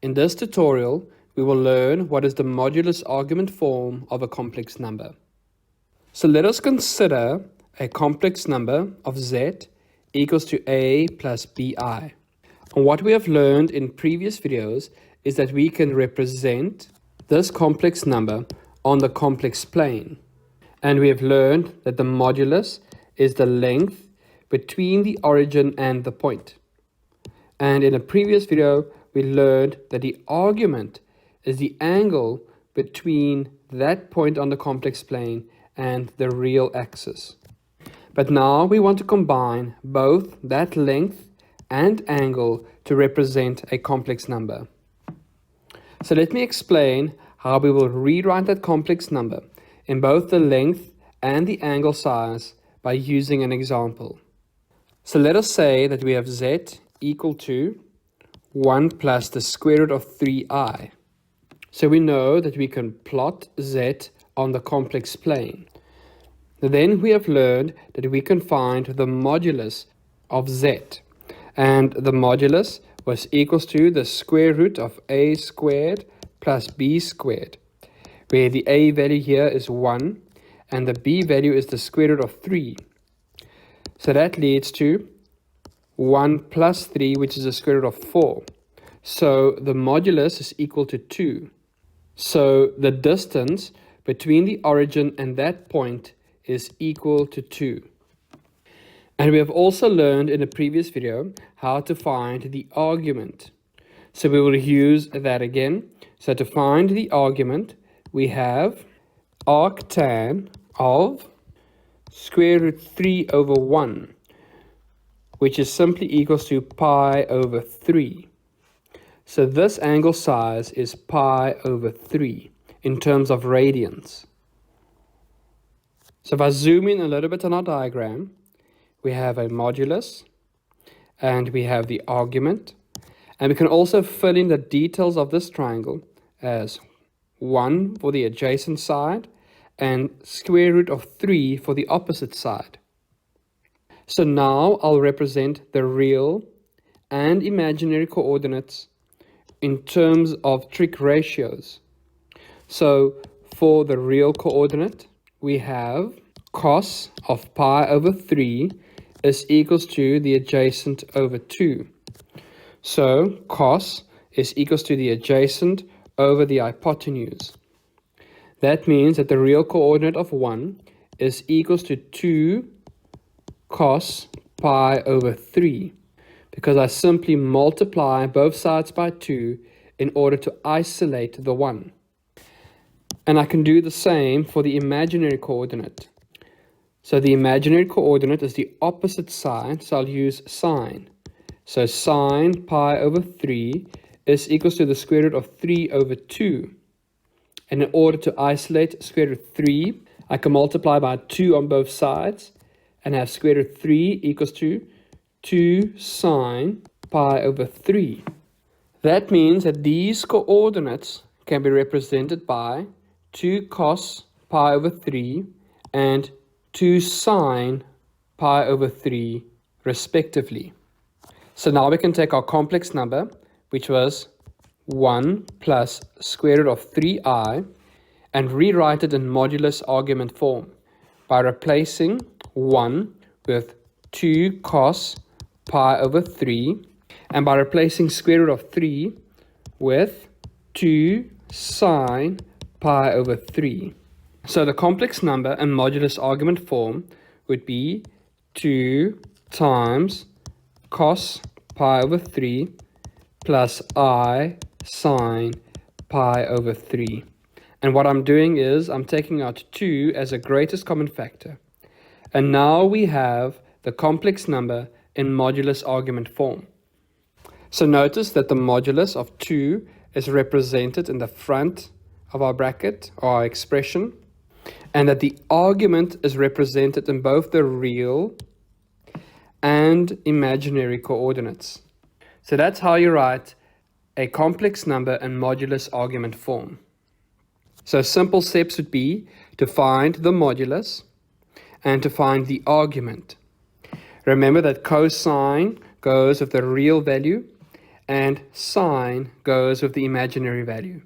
In this tutorial, we will learn what is the modulus argument form of a complex number. So let us consider a complex number of z equals to a plus bi. And what we have learned in previous videos is that we can represent this complex number on the complex plane. And we have learned that the modulus is the length between the origin and the point. And in a previous video, we learned that the argument is the angle between that point on the complex plane and the real axis. But now we want to combine both that length and angle to represent a complex number. So let me explain how we will rewrite that complex number in both the length and the angle size by using an example. So let us say that we have z equal to 1 plus the square root of 3i. So we know that we can plot z on the complex plane. Then we have learned that we can find the modulus of z. And the modulus was equals to the square root of a squared plus b squared, where the a value here is 1 and the b value is the square root of 3. So that leads to 1 plus 3, which is the square root of 4. So the modulus is equal to 2. So the distance between the origin and that point is equal to 2. And we have also learned in a previous video how to find the argument. So we will use that again. So to find the argument, we have arctan of square root 3 over 1, which is simply equals to pi over 3. So this angle size is pi over 3 in terms of radians. So if I zoom in a little bit on our diagram, we have a modulus and we have the argument. And we can also fill in the details of this triangle as 1 for the adjacent side and square root of 3 for the opposite side. So now I'll represent the real and imaginary coordinates in terms of trig ratios. So for the real coordinate, we have cos of pi over 3 is equals to the adjacent over 2. So cos is equals to the adjacent over the hypotenuse. That means that the real coordinate of 1 is equals to 2 cos pi over 3, because I simply multiply both sides by 2 in order to isolate the 1. And I can do the same for the imaginary coordinate. So the imaginary coordinate is the opposite side, so I'll use sine. So sine pi over 3 is equals to the square root of 3 over 2. And in order to isolate square root 3, I can multiply by 2 on both sides and have square root 3 equals to 2 sine pi over 3. That means that these coordinates can be represented by 2 cos pi over 3 and 2 sine pi over 3 respectively. So now we can take our complex number, which was 1 plus square root of 3i, and rewrite it in modulus argument form by replacing 1 with 2 cos pi over 3 and by replacing square root of 3 with 2 sine pi over 3. So the complex number in modulus argument form would be 2 times cos pi over 3 plus I sine pi over 3. And what I'm doing is I'm taking out 2 as a greatest common factor. And now we have the complex number in modulus argument form. So notice that the modulus of 2 is represented in the front of our bracket or our expression, and that the argument is represented in both the real and imaginary coordinates. So that's how you write a complex number in modulus argument form. So simple steps would be to find the modulus and to find the argument. Remember that cosine goes with the real value and sine goes with the imaginary value.